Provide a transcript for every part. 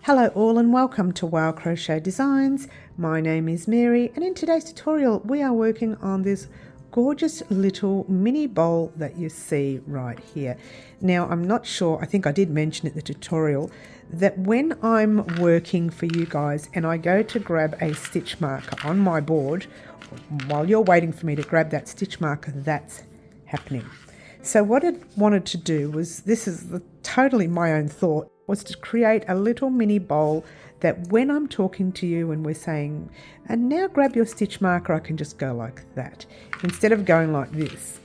Hello all and welcome to Wow Crochet Designs. My name is Mary and in today's tutorial we are working on this gorgeous little mini bowl that you see right here. Now I'm not sure, I think I did mention in the tutorial that when I'm working for you guys and I go to grab a stitch marker on my board, while you're waiting for me to grab that stitch marker, that's happening. So what I wanted to do was, this is totally my own thought, was to create a little mini bowl that when I'm talking to you and we're saying, and now grab your stitch marker, I can just go like that instead of going like this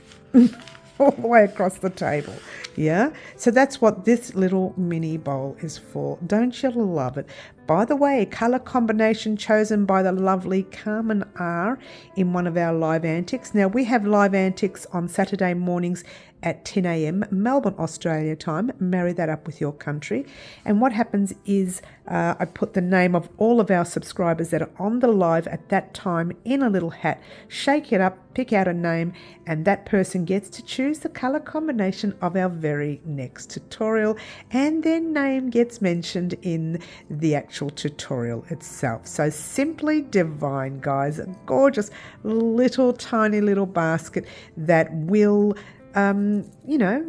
all the way across the table. Yeah, so that's what this little mini bowl is for. Don't you love it? By the way, colour combination chosen by the lovely Carmen R in one of our live antics. Now we have live antics on Saturday mornings at 10 a.m. Melbourne, Australia time. Marry that up with your country. And what happens is I put the name of all of our subscribers that are on the live at that time in a little hat, shake it up, pick out a name, and that person gets to choose the colour combination of our very next tutorial, and their name gets mentioned in the actual tutorial itself. So simply divine, guys. A gorgeous little tiny little basket that will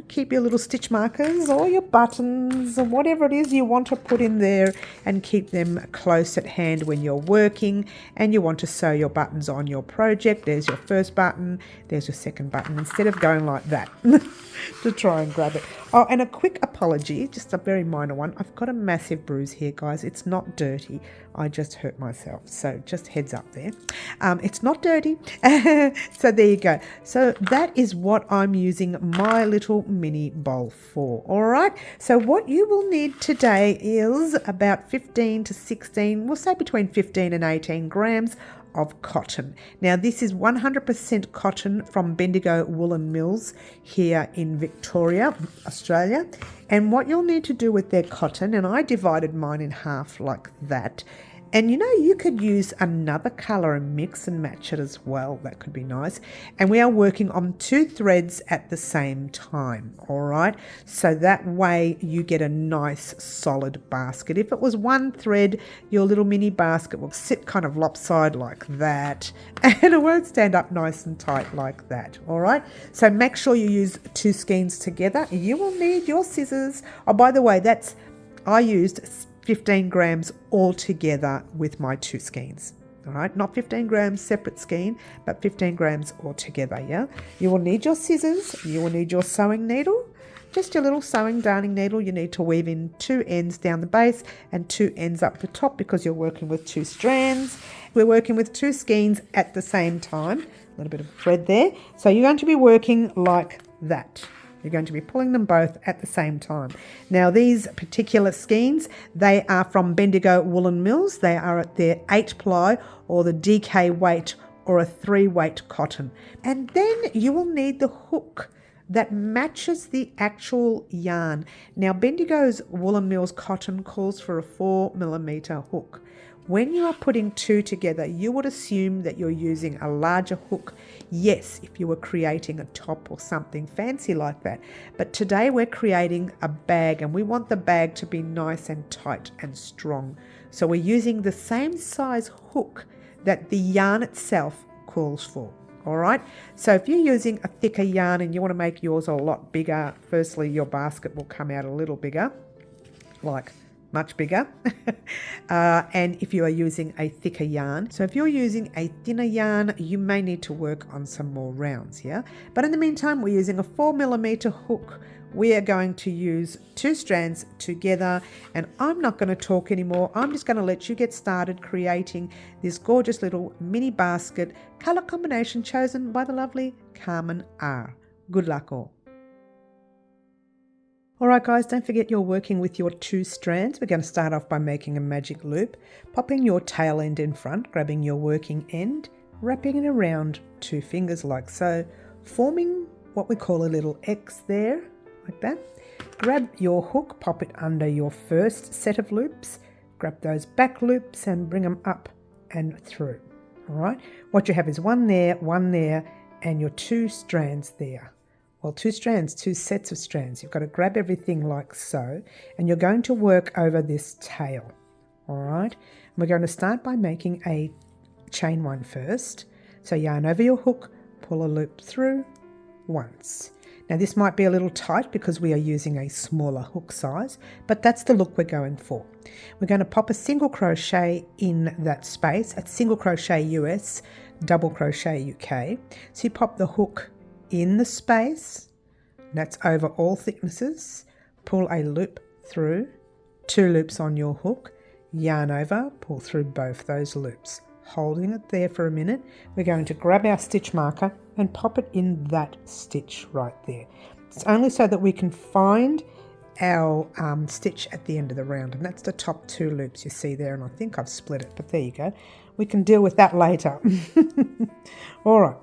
keep your little stitch markers or your buttons or whatever it is you want to put in there and keep them close at hand when you're working and you want to sew your buttons on your project. There's your first button, there's your second button, instead of going like that to try and grab it. Oh, and a quick apology, just a very minor one. I've got a massive bruise here, guys. It's not dirty. I just hurt myself. So just heads up there. It's not dirty. So there you go. So that is what I'm using my little mini bowl for. All right. So what you will need today is about 15 to 16, we'll say between 15 and 18 grams of cotton. Now this is 100% cotton from Bendigo Woolen Mills here in Victoria, Australia. And what you'll need to do with their cotton, and I divided mine in half like that. And you could use another colour and mix and match it as well. That could be nice. And we are working on 2 threads at the same time, all right? So that way you get a nice solid basket. If it was one thread, your little mini basket will sit kind of lopsided like that, and it won't stand up nice and tight like that, all right? So make sure you use 2 skeins together. You will need your scissors. Oh, by the way, I used 15 grams all together with my 2 skeins. All right, not 15 grams separate skein, but 15 grams all together. Yeah, you will need your scissors, you will need your sewing needle, just your little sewing darning needle. You need to weave in 2 ends down the base and 2 ends up the top because you're working with 2 strands. We're working with 2 skeins at the same time. A little bit of thread there. So you're going to be working like that. You're going to be pulling them both at the same time. Now these particular skeins, they are from Bendigo Woolen Mills. They are at their 8 ply or the DK weight or a 3 weight cotton. And then you will need the hook that matches the actual yarn. Now Bendigo's Woolen Mills cotton calls for a 4mm hook. When you are putting 2 together, you would assume that you're using a larger hook. Yes, if you were creating a top or something fancy like that. But today we're creating a bag and we want the bag to be nice and tight and strong. So we're using the same size hook that the yarn itself calls for. All right. So if you're using a thicker yarn and you want to make yours a lot bigger, firstly, your basket will come out a little bigger, like much bigger. And if you are using a thicker yarn, so if you're using a thinner yarn, you may need to work on some more rounds, yeah? But in the meantime, we're using a 4mm hook. We are going to use 2 strands together, and I'm not going to talk anymore. I'm just going to let you get started creating this gorgeous little mini basket colour combination chosen by the lovely Carmen R. Good luck all. Alright guys, don't forget you're working with your 2 strands. We're going to start off by making a magic loop, popping your tail end in front, grabbing your working end, wrapping it around 2 fingers like so, forming what we call a little X there, like that. Grab your hook, pop it under your first set of loops, grab those back loops and bring them up and through. Alright, what you have is one there, and your 2 strands there. Well, 2 strands, 2 sets of strands. You've got to grab everything like so, and you're going to work over this tail. All right, we're going to start by making a chain 1 first. So yarn over your hook, pull a loop through once. Now this might be a little tight because we are using a smaller hook size, but that's the look we're going for. We're going to pop a single crochet in that space, a single crochet US, double crochet UK. So you pop the hook in the space, that's over all thicknesses, pull a loop through, 2 loops on your hook, yarn over, pull through both those loops. Holding it there for a minute, we're going to grab our stitch marker and pop it in that stitch right there. It's only so that we can find our stitch at the end of the round, and that's the top 2 loops you see there, and I think I've split it, but there you go. We can deal with that later. All right.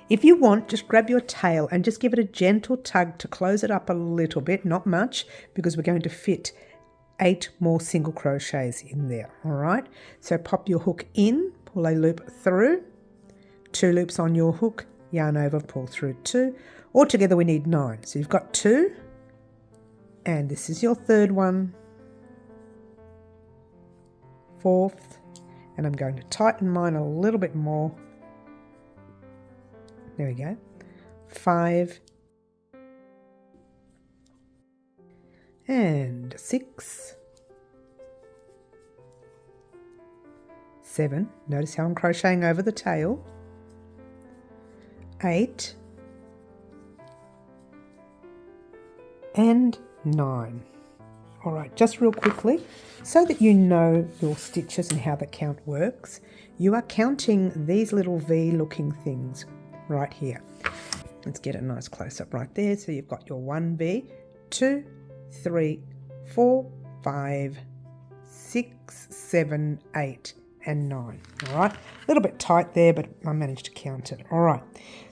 If you want, just grab your tail and just give it a gentle tug to close it up a little bit, not much, because we're going to fit 8 more single crochets in there. All right, so pop your hook in, pull a loop through, 2 loops on your hook, yarn over, pull through 2. Altogether we need 9. So you've got 2, and this is your 3rd one, 4th, and I'm going to tighten mine a little bit more. There we go. 5 and 6, 7. Notice how I'm crocheting over the tail. 8 and 9. All right, just real quickly, so that you know your stitches and how the count works, you are counting these little V looking things right here. Let's get a nice close up right there. So you've got your 1V, 2, 3, 4, 5, 6, 7, 8 and 9. All right, a little bit tight there, but I managed to count it. All right,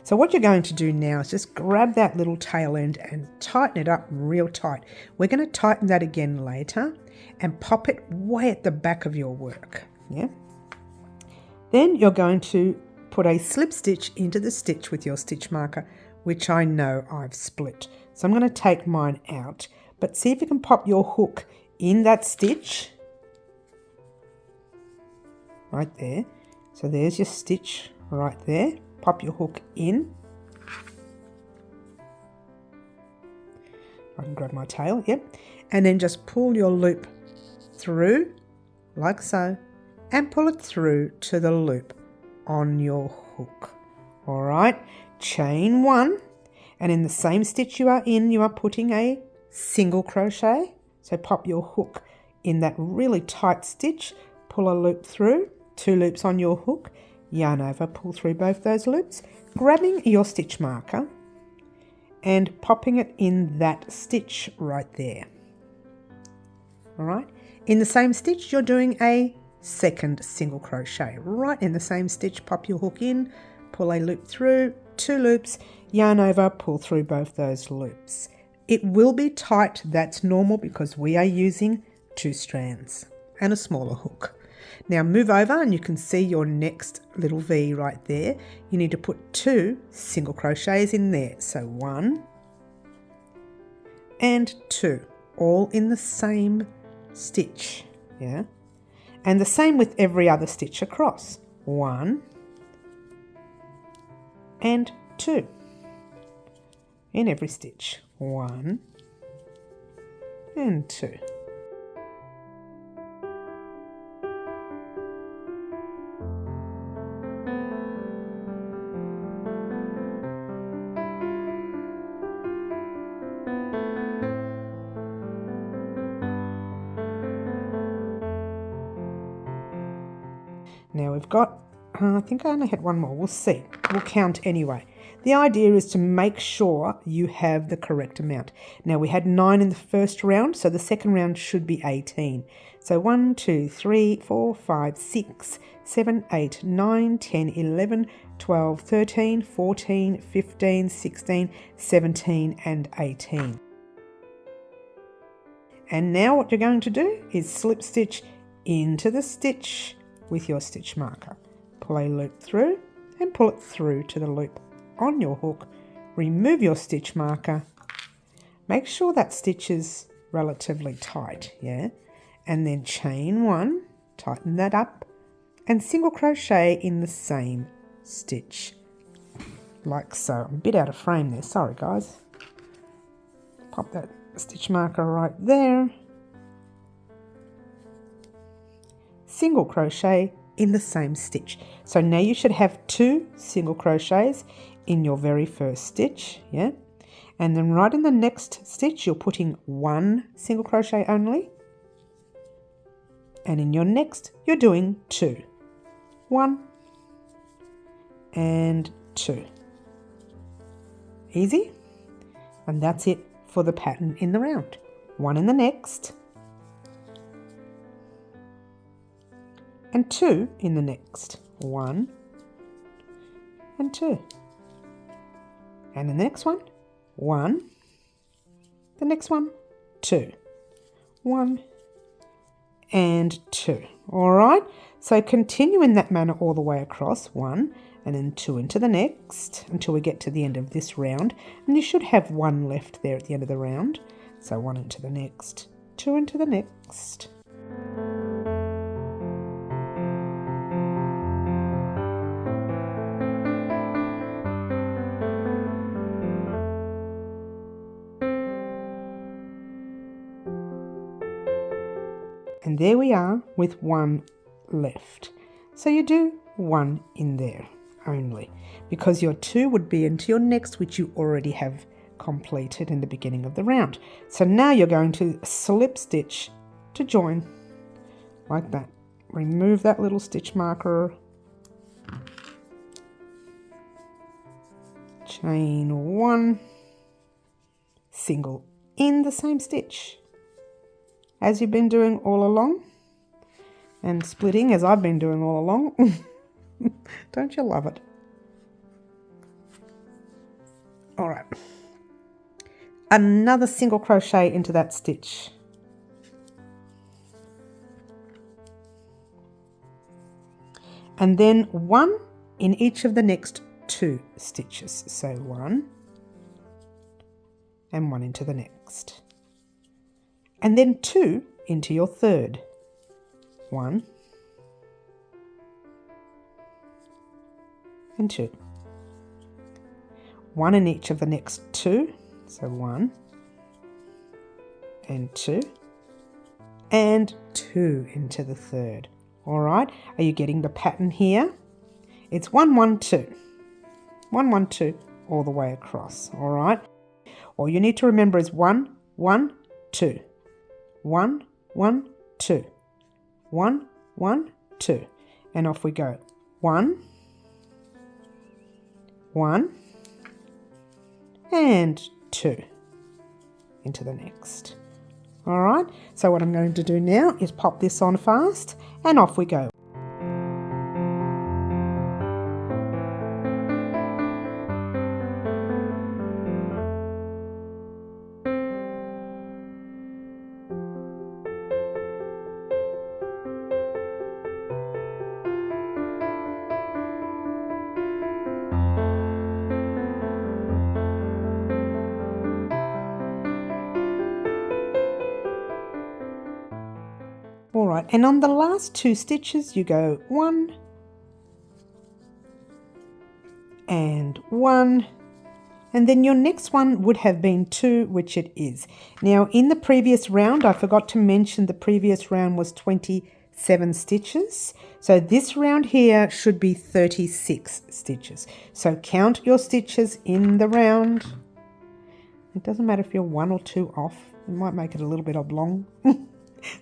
so what you're going to do now is just grab that little tail end and tighten it up real tight. We're going to tighten that again later and pop it way at the back of your work. Yeah. Then you're going to put a slip stitch into the stitch with your stitch marker, which I know I've split. So I'm going to take mine out, but see if you can pop your hook in that stitch right there. So there's your stitch right there. Pop your hook in. I can grab my tail, yep. And then just pull your loop through like so and pull it through to the loop on your hook. All right, chain 1, and in the same stitch you are in, you are putting a single crochet. So pop your hook in that really tight stitch, pull a loop through, 2 loops on your hook, yarn over, pull through both those loops, grabbing your stitch marker and popping it in that stitch right there. All right, in the same stitch you're doing a 2nd single crochet. Right in the same stitch, pop your hook in, pull a loop through, 2 loops, yarn over, pull through both those loops. It will be tight, that's normal because we are using 2 strands and a smaller hook. Now move over and you can see your next little V right there. You need to put 2 single crochets in there. So 1 and 2, all in the same stitch. Yeah. And the same with every other stitch across. 1 and 2 in every stitch. 1 and 2. Now we've got, I think I only had 1 more, we'll see, we'll count anyway. The idea is to make sure you have the correct amount. Now we had 9 in the first round, so the second round should be 18. So 1, 2, 3, 4, 5, 6, 7, 8, 9, 10, 11, 12, 13, 14, 15, 16, 17 and 18. And now what you're going to do is slip stitch into the stitch with your stitch marker. Pull a loop through and pull it through to the loop on your hook. Remove your stitch marker. Make sure that stitch is relatively tight, yeah? and then chain 1, tighten that up, and single crochet in the same stitch, like so. I'm a bit out of frame there, sorry guys. Pop that stitch marker right there. Single crochet in the same stitch. So now you should have 2 single crochets in your very first stitch, yeah? And then right in the next stitch, you're putting 1 single crochet only. And in your next, you're doing 2. 1 and 2. Easy? And that's it for the pattern in the round. 1 in the next. And 2 in the next. 1 and 2. And the next one, 1. The next one, 2. 1 and 2. All right, so continue in that manner all the way across. 1 and then 2 into the next until we get to the end of this round. And you should have 1 left there at the end of the round. So 1 into the next, 2 into the next. And there we are with 1 left. So you do 1 in there only, because your 2 would be into your next, which you already have completed in the beginning of the round. So now you're going to slip stitch to join, like that. Remove that little stitch marker. Chain 1, single in the same stitch, as you've been doing all along, and splitting as I've been doing all along. Don't you love it? All right. Another single crochet into that stitch. And then 1 in each of the next 2 stitches. So 1 and 1 into the next. And then 2 into your third. 1 and 2. 1 in each of the next 2. So 1 and 2 and 2 into the third. All right, are you getting the pattern here? It's 1 1 2. 1 1 2 all the way across. All right, all you need to remember is 1 1 2. 1 1 2. 1 1 2, and off we go. 1 1 and 2 into the next. All right, so what I'm going to do now is pop this on fast, and off we go. All right, and on the last 2 stitches you go 1 and 1, and then your next one would have been 2, which it is. Now in the previous round, I forgot to mention the previous round was 27 stitches. So this round here should be 36 stitches. So count your stitches in the round. It doesn't matter if you're 1 or 2 off. It might make it a little bit oblong.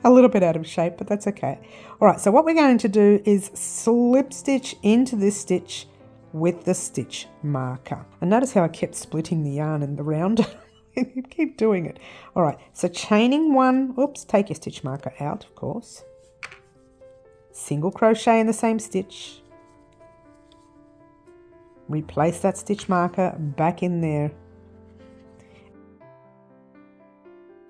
A little bit out of shape, but that's okay. All right, so what we're going to do is slip stitch into this stitch with the stitch marker. And notice how I kept splitting the yarn in the round. You keep doing it. All right, so chaining 1, oops, take your stitch marker out, of course. Single crochet in the same stitch. Replace that stitch marker back in there.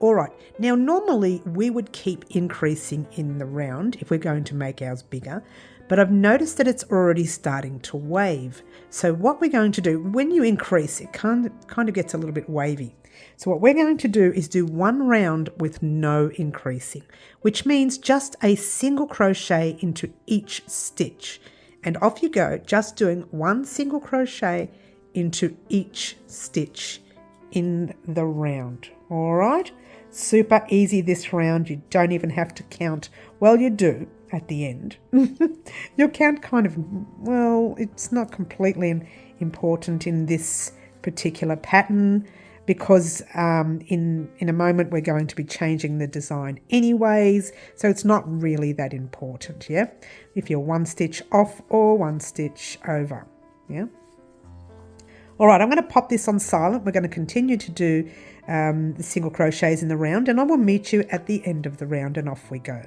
All right, now normally we would keep increasing in the round if we're going to make ours bigger, but I've noticed that it's already starting to wave. So what we're going to do, when you increase, it kind of gets a little bit wavy. So what we're going to do is do one round with no increasing, which means just a single crochet into each stitch. And off you go, just doing one single crochet into each stitch in the round. All right, super easy this round. You don't even have to count. Well, you do at the end. You'll count kind of, well, it's not completely important in this particular pattern because in a moment we're going to be changing the design anyways, so it's not really that important, yeah? If you're one stitch off or one stitch over, yeah? All right, I'm going to pop this on silent. We're going to continue to do the single crochets in the round, and I will meet you at the end of the round, and off we go.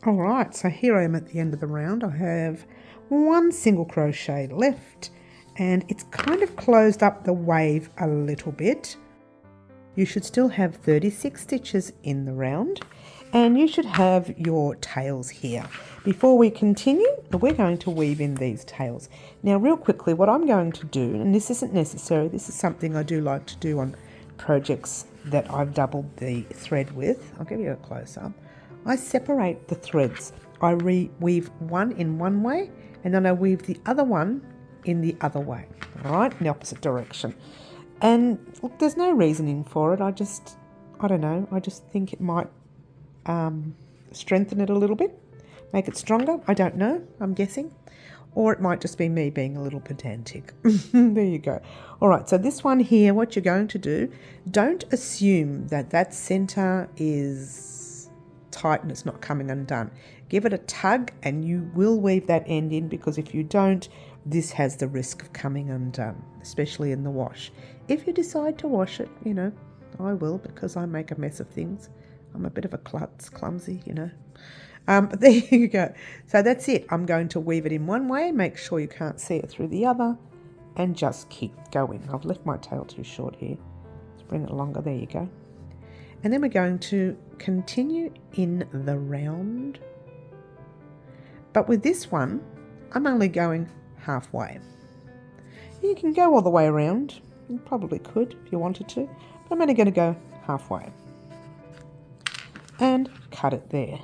All right, so here I am at the end of the round. I have one single crochet left and it's kind of closed up the wave a little bit. You should still have 36 stitches in the round and you should have your tails here. Before we continue, we're going to weave in these tails. Now real quickly, what I'm going to do, and this isn't necessary, this is something I do like to do on projects that I've doubled the thread with. I'll give you a close-up. I separate the threads. I weave one in one way and then I weave the other one in the other way, all right, in the opposite direction. And look, there's no reasoning for it. I don't know, I just think it might strengthen it a little bit, make it stronger. I don't know, I'm guessing. Or it might just be me being a little pedantic. There you go. All right, so this one here, what you're going to do, don't assume that that center is tight and it's not coming undone. Give it a tug and you will weave that end in, because if you don't, this has the risk of coming undone, especially in the wash. If you decide to wash it, you know, I will, because I make a mess of things. I'm a bit of a klutz, clumsy, you know. But there you go. So that's it. I'm going to weave it in one way, make sure you can't see it through the other, and just keep going. I've left my tail too short here. Let's bring it longer. There you go. And then we're going to continue in the round. But with this one, I'm only going halfway. You can go all the way around. You probably could if you wanted to. But I'm only going to go halfway. And cut it there.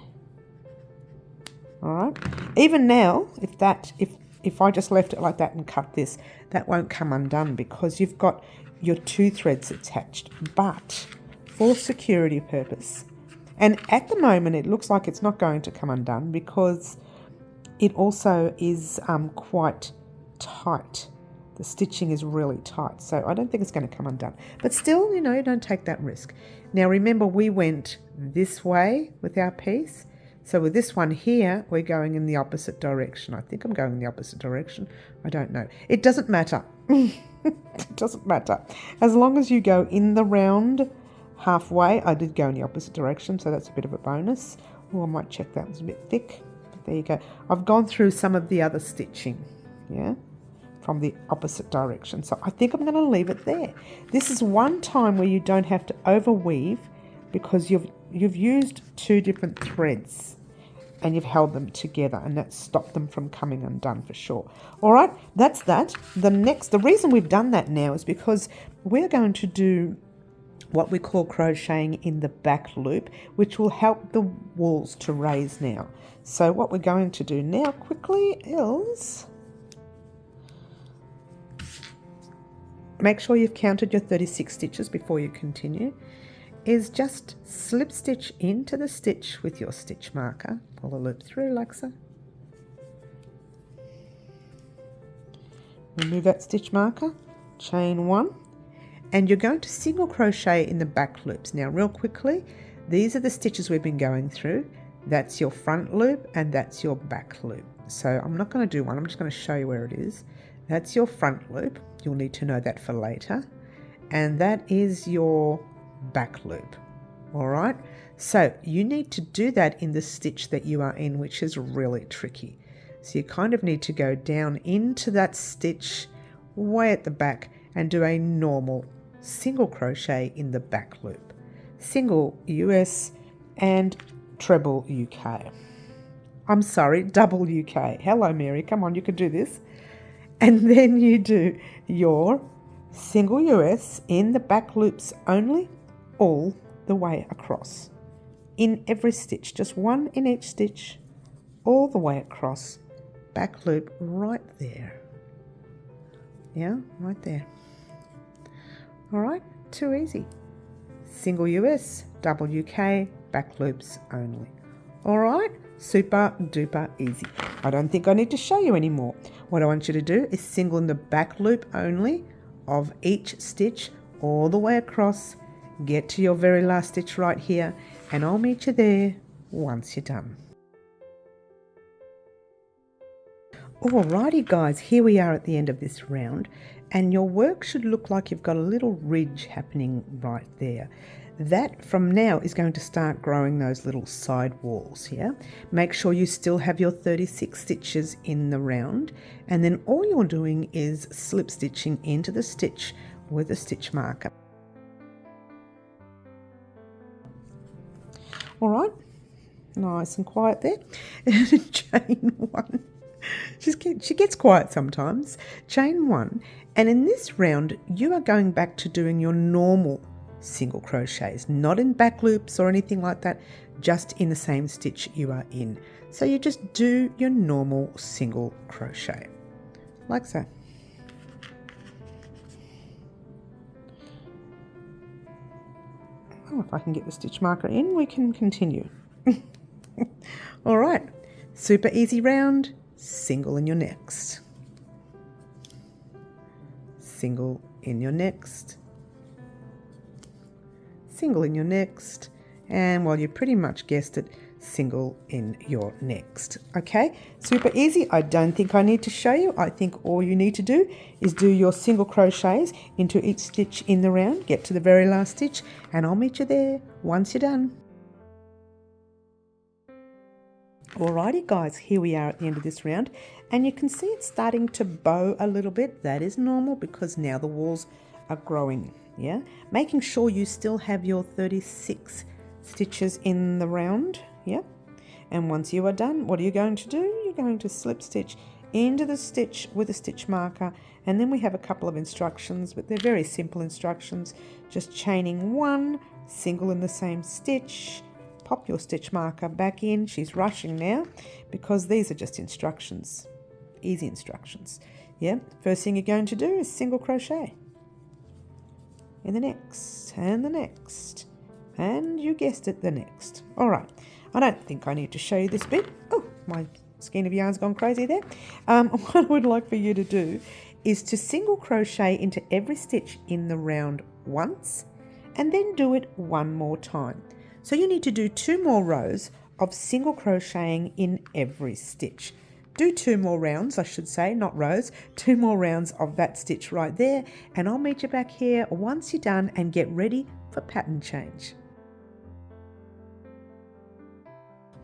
All right. Even now, if I just left it like that and cut this, that won't come undone because you've got your two threads attached. But for security purpose, and at the moment it looks like it's not going to come undone because it also is quite tight. The stitching is really tight, so I don't think it's going to come undone. But still, you know, don't take that risk. Now remember, we went this way with our piece. So with this one here, we're going in the opposite direction. I think I'm going in the opposite direction. I don't know. It doesn't matter. It doesn't matter. As long as you go in the round halfway. I did go in the opposite direction, so that's a bit of a bonus. Oh, I might check that was a bit thick. But there you go. I've gone through some of the other stitching, yeah, from the opposite direction. So I think I'm going to leave it there. This is one time where you don't have to overweave because you've used two different threads and you've held them together, and that's stopped them from coming undone for sure. All right, that's that. The reason we've done that now is because we're going to do what we call crocheting in the back loop, which will help the wools to raise now. So what we're going to do now quickly is make sure you've counted your 36 stitches before you continue, is just slip stitch into the stitch with your stitch marker, pull the loop through like so, remove that stitch marker, chain one, and you're going to single crochet in the back loops. Now real quickly, these are the stitches we've been going through. That's your front loop and that's your back loop. So I'm not going to do one, I'm just going to show you where it is. That's your front loop. You'll need to know that for later. And that is your back loop. All right. So you need to do that in the stitch that you are in, which is really tricky. So you kind of need to go down into that stitch way at the back and do a normal single crochet in the back loop. Single US and treble UK. I'm sorry, double UK. Hello, Mary. Come on, you can do this. And then you do your single US in the back loops only, all the way across. In every stitch, just one in each stitch, all the way across. Back loop right there. Yeah, right there. All right, too easy. Single US, double UK, back loops only. All right, super duper easy. I don't think I need to show you anymore. What I want you to do is single in the back loop only of each stitch all the way across. Get to your very last stitch right here, and I'll meet you there once you're done. Alrighty guys, here we are at the end of this round, and your work should look like you've got a little ridge happening right there. That from now is going to start growing those little side walls here. Make sure you still have your 36 stitches in the round, and then all you're doing is slip stitching into the stitch with a stitch marker. All right, nice and quiet there. Chain one. She gets quiet sometimes. Chain one, and in this round you are going back to doing your normal single crochets, not in back loops or anything like that, just in the same stitch you are in. So you just do your normal single crochet, like so. Oh, if I can get the stitch marker in, we can continue. All right, super easy round. Single in your next, single in your next, single in your next, and well, you pretty much guessed it, single in your next. Okay, super easy. I don't think I need to show you. I think all you need to do is do your single crochets into each stitch in the round, get to the very last stitch, and I'll meet you there once you're done. Alrighty guys, here we are at the end of this round, and you can see it's starting to bow a little bit. That is normal because now the walls are growing. Yeah, making sure you still have your 36 stitches in the round. Yeah, and once you are done, what are you going to do? You're going to slip stitch into the stitch with a stitch marker, and then we have a couple of instructions, but they're very simple instructions. Just chaining one, single in the same stitch, pop your stitch marker back in. She's rushing now because these are just instructions, easy instructions. Yeah, first thing you're going to do is single crochet in the next and the next, and you guessed it, the next. All right, I don't think I need to show you this bit. Oh, my skein of yarn's gone crazy there. What I would like for you to do is to single crochet into every stitch in the round once, and then do it one more time. So you need to do 2 more rows of single crocheting in every stitch. Do 2 more rounds, I should say, not rows, 2 more rounds of that stitch right there, and I'll meet you back here once you're done and get ready for pattern change.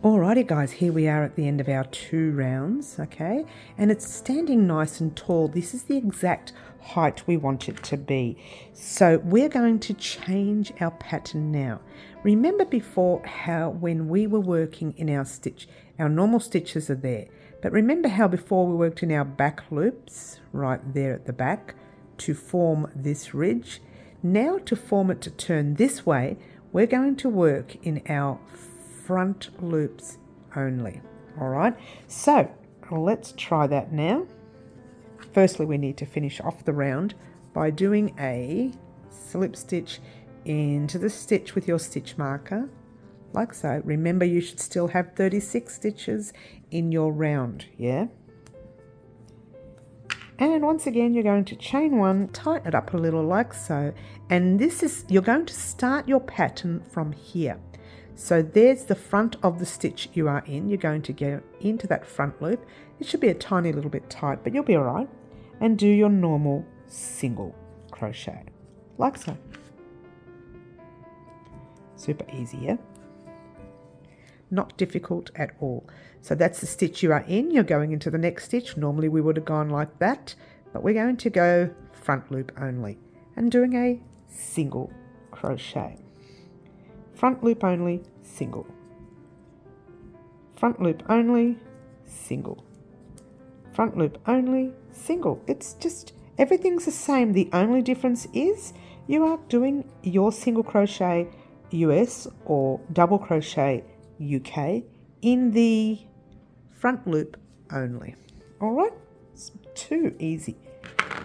Alrighty guys, here we are at the end of our 2 rounds, okay, and it's standing nice and tall. This is the exact height we want it to be. So we're going to change our pattern now. Remember before how when we were working in our stitch, our normal stitches are there, but remember how before we worked in our back loops right there at the back to form this ridge. Now to form it to turn this way, we're going to work in our front loops only. All right, so let's try that now. Firstly, we need to finish off the round by doing a slip stitch into the stitch with your stitch marker, like so. Remember, you should still have 36 stitches in your round, yeah? And once again, you're going to chain 1, tighten it up a little like so, and this is, you're going to start your pattern from here. So there's the front of the stitch you are in. You're going to go into that front loop. It should be a tiny little bit tight, but you'll be all right. And do your normal single crochet, like so. Super easy, yeah? Not difficult at all. So that's the stitch you are in. You're going into the next stitch. Normally we would have gone like that, but we're going to go front loop only and doing a single crochet. Front loop only, single. Front loop only, single. Front loop only, single. It's just, everything's the same. The only difference is you are doing your single crochet US or double crochet UK in the front loop only. All right, it's too easy.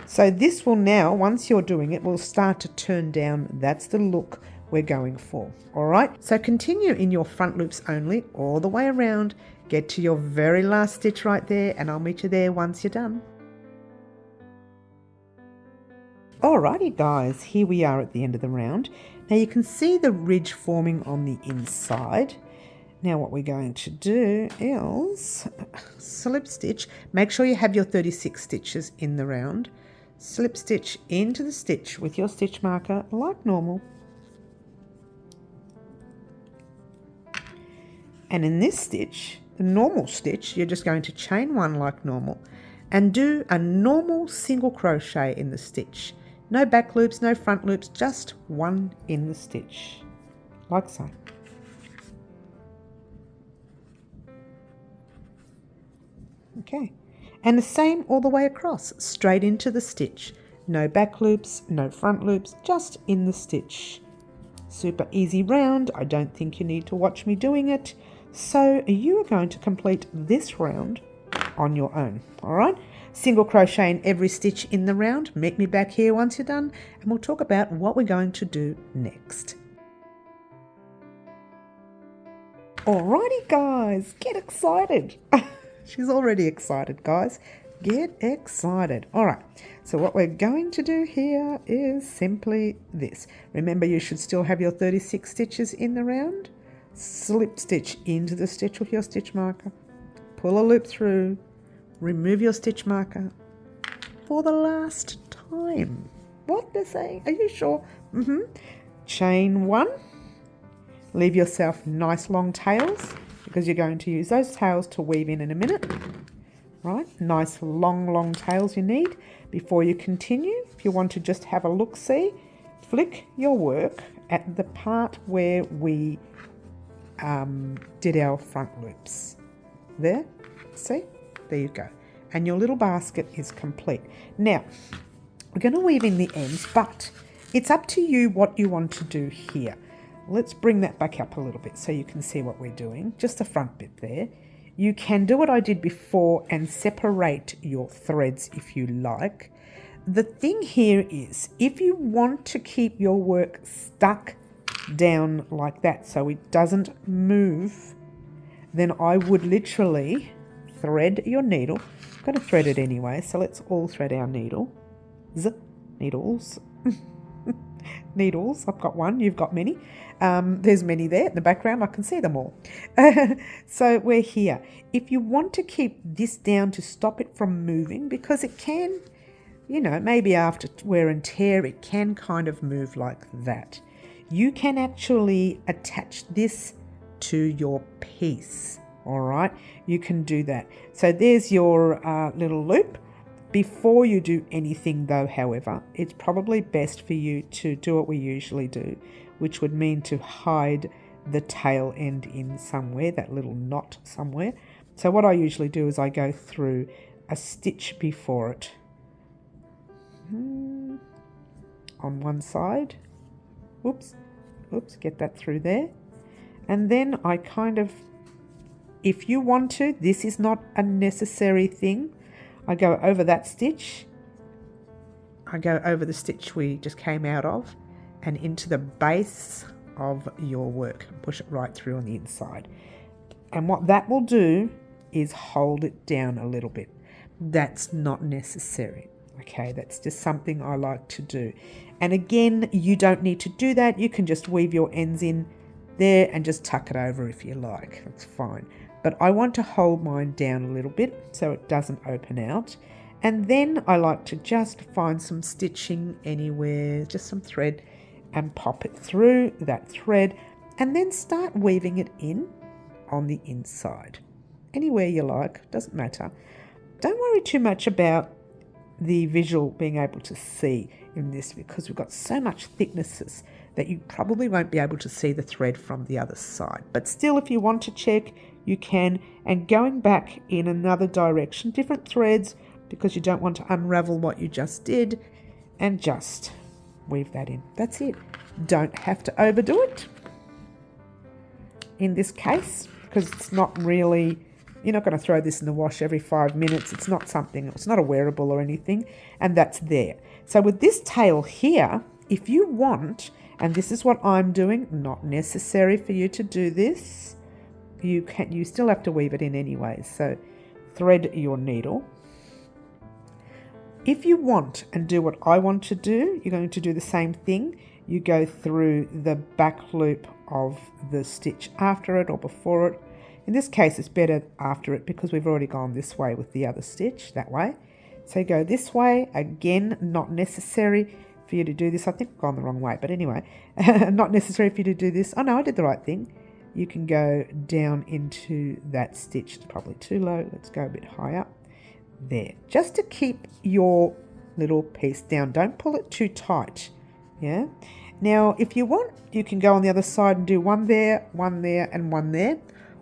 So this will now, once you're doing it, will start to turn down. That's the look we're going for. All right, so continue in your front loops only all the way around. Get to your very last stitch right there, and I'll meet you there once you're done. Alrighty guys, here we are at the end of the round. Now you can see the ridge forming on the inside. Now what we're going to do is slip stitch. Make sure you have your 36 stitches in the round. Slip stitch into the stitch with your stitch marker like normal. And in this stitch, the normal stitch, you're just going to chain one like normal and do a normal single crochet in the stitch. No back loops, no front loops, just one in the stitch, like so. Okay, and the same all the way across, straight into the stitch. No back loops, no front loops, just in the stitch. Super easy round. I don't think you need to watch me doing it. So you are going to complete this round on your own, all right? Single crochet in every stitch in the round. Meet me back here once you're done, and we'll talk about what we're going to do next. Alrighty guys, get excited. She's already excited, guys. Get excited. All right, so what we're going to do here is simply this. Remember, you should still have your 36 stitches in the round. Slip stitch into the stitch with your stitch marker. Pull a loop through. Remove your stitch marker for the last time. What they're saying? Are you sure? Chain one. Leave yourself nice long tails because you're going to use those tails to weave in a minute. Right? Nice long tails you need before you continue. If you want to just have a look-see, flick your work at the part where we did our front loops. There, see? There you go. And your little basket is complete. Now, we're going to weave in the ends, but it's up to you what you want to do here. Let's bring that back up a little bit so you can see what we're doing. Just the front bit there. You can do what I did before and separate your threads if you like. The thing here is, if you want to keep your work stuck down like that so it doesn't move, then I would literally thread your needle. I'm going to thread it anyway, so let's all thread our needle. Needles. Needles, I've got one, you've got many. There's many there in the background, I can see them all. So we're here. If you want to keep this down to stop it from moving, because it can, you know, maybe after wear and tear, it can kind of move like that. You can actually attach this to your piece, all right? You can do that. So there's your little loop. Before you do anything though, however, it's probably best for you to do what we usually do, which would mean to hide the tail end in somewhere, that little knot somewhere. So what I usually do is I go through a stitch before it on one side. Oops, get that through there. And then I kind of, if you want to, this is not a necessary thing. I go over that stitch, I go over the stitch we just came out of and into the base of your work. Push it right through on the inside. And what that will do is hold it down a little bit. That's not necessary. Okay, that's just something I like to do. And again, you don't need to do that. You can just weave your ends in there and just tuck it over if you like, that's fine. But I want to hold mine down a little bit so it doesn't open out. And then I like to just find some stitching anywhere, just some thread, and pop it through that thread and then start weaving it in on the inside. Anywhere you like, doesn't matter. Don't worry too much about the visual being able to see in this because we've got so much thicknesses that you probably won't be able to see the thread from the other side. But still, if you want to check, you can. And going back in another direction, different threads, because you don't want to unravel what you just did, and just weave that in. That's it. Don't have to overdo it in this case because it's not really, you're not going to throw this in the wash every 5 minutes. It's not something, it's not a wearable or anything, and that's there. So with this tail here, if you want, and this is what I'm doing, not necessary for you to do this, you still have to weave it in anyway. So thread your needle. If you want and do what I want to do, you're going to do the same thing. You go through the back loop of the stitch after it or before it. In this case, it's better after it because we've already gone this way with the other stitch, that way. So go this way, again, not necessary for you to do this. I think I've gone the wrong way, but anyway, not necessary for you to do this. Oh no, I did the right thing. You can go down into that stitch. It's probably too low. Let's go a bit higher. There, just to keep your little piece down. Don't pull it too tight. Yeah. Now, if you want, you can go on the other side and do one there, and one there.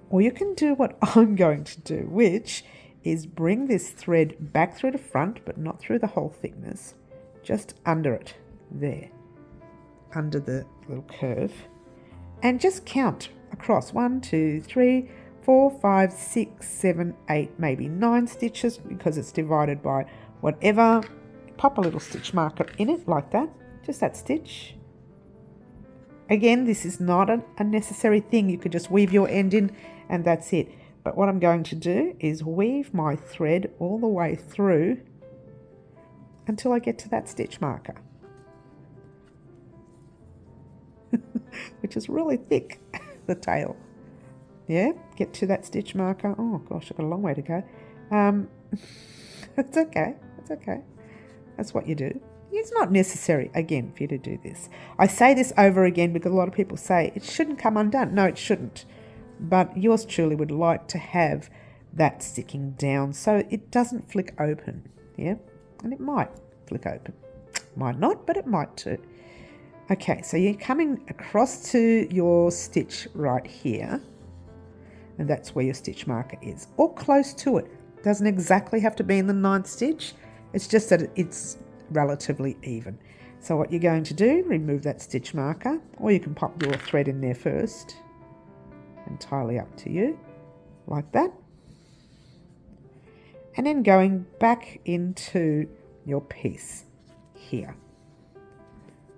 Or you can do what I'm going to do, which is bring this thread back through the front, but not through the whole thickness, just under it, there, under the little curve, and just count across 1, 2, 3, 4, 5, 6, 7, 8, maybe 9 stitches because it's divided by whatever. Pop a little stitch marker in it like that, just that stitch. Again, this is not a necessary thing. You could just weave your end in and that's it. But what I'm going to do is weave my thread all the way through until I get to that stitch marker, which is really thick, the tail. Yeah, get to that stitch marker. Oh gosh, I've got a long way to go. It's okay, it's okay. That's what you do. It's not necessary, again, for you to do this. I say this over again because a lot of people say it shouldn't come undone. No, it shouldn't. But yours truly would like to have that sticking down so it doesn't flick open. Yeah, and it might flick open. Might not, but it might too. Okay, so you're coming across to your stitch right here. And that's where your stitch marker is, or close to it. Doesn't exactly have to be in the 9th stitch. It's just that it's relatively even. So what you're going to do, remove that stitch marker, or you can pop your thread in there first. Entirely up to you, like that. And then going back into your piece here.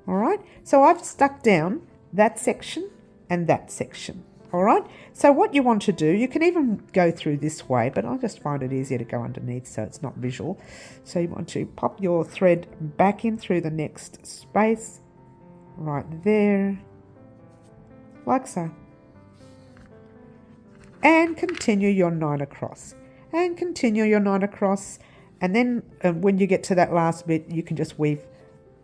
All right, so I've stuck down that section and that section. All right, so what you want to do, you can even go through this way, but I just find it easier to go underneath so it's not visual. So you want to pop your thread back in through the next space, right there, like so. And continue your 9 across, and continue your 9 across, and then when you get to that last bit, you can just weave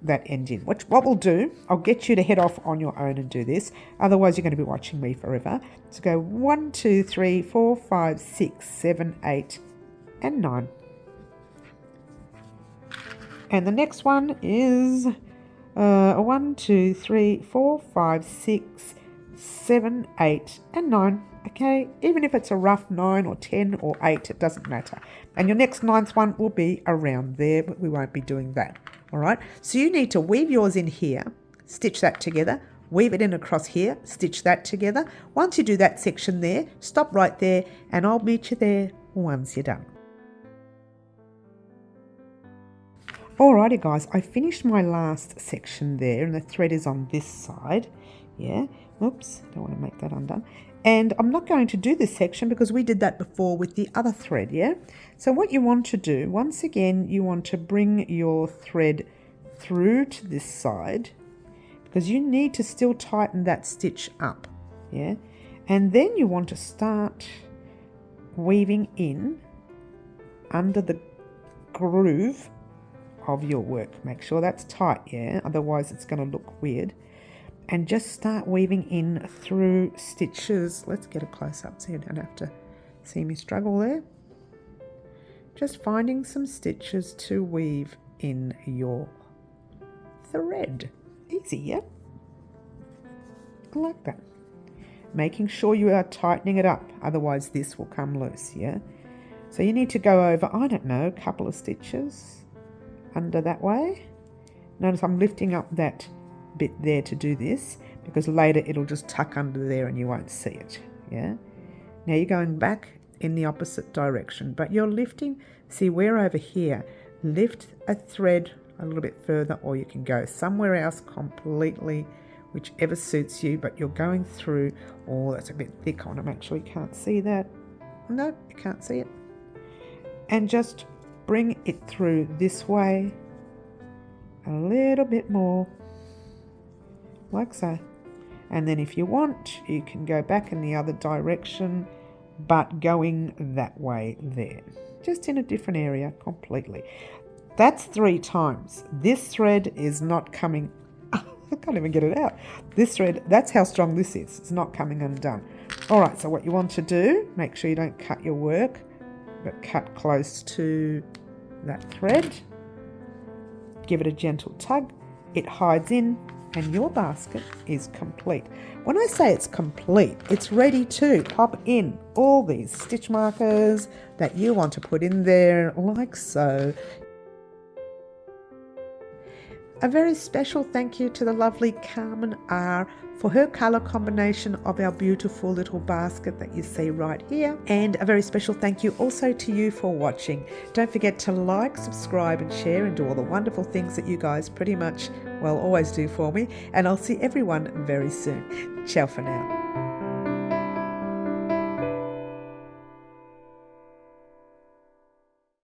that end in. What we'll do, I'll get you to head off on your own and do this, otherwise you're going to be watching me forever. So go 1, 2, 3, 4, 5, 6, 7, 8 and 9. And the next one is 1, 2, 3, 4, 5, 6, 7, 8 and 9. Okay, even if it's a rough 9 or 10 or 8, it doesn't matter. And your next 9th one will be around there, but we won't be doing that. All right, so you need to weave yours in here, stitch that together, weave it in across here, stitch that together. Once you do that section there, stop right there, and I'll meet you there once you're done. Alrighty guys, I finished my last section there, and the thread is on this side. Yeah, oops, don't want to make that undone. And I'm not going to do this section because we did that before with the other thread, yeah? So what you want to do, once again, you want to bring your thread through to this side because you need to still tighten that stitch up, Yeah, and then you want to start weaving in under the groove of your work. Make sure that's tight, yeah, otherwise it's going to look weird. And just start weaving in through stitches. Let's get a close up so you don't have to see me struggle there. Just finding some stitches to weave in your thread. Easy, yeah? I like that. Making sure you are tightening it up, otherwise this will come loose, yeah? So you need to go over, I don't know, a couple of stitches under that way. Notice I'm lifting up that bit there to do this, because later it'll just tuck under there and you won't see it, yeah? Now you're going back in the opposite direction, but you're lifting. See, we're over here. Lift a thread a little bit further, or you can go somewhere else completely, whichever suits you, but you're going through. Oh, that's a bit thick. I want to make sure you can't see that. No, you can't see it. And just bring it through this way a little bit more, like so. And then if you want, you can go back in the other direction, but going that way there, just in a different area completely. That's 3 times. This thread is not coming, I can't even get it out. This thread, that's how strong this is. It's not coming undone. All right, so what you want to do, make sure you don't cut your work, but cut close to that thread. Give it a gentle tug. It hides in, and your basket is complete. When I say it's complete, it's ready to pop in all these stitch markers that you want to put in there, like so. A very special thank you to the lovely Carmen R for her colour combination of our beautiful little basket that you see right here. And a very special thank you also to you for watching. Don't forget to like, subscribe and share and do all the wonderful things that you guys pretty much, well, always do for me. And I'll see everyone very soon. Ciao for now.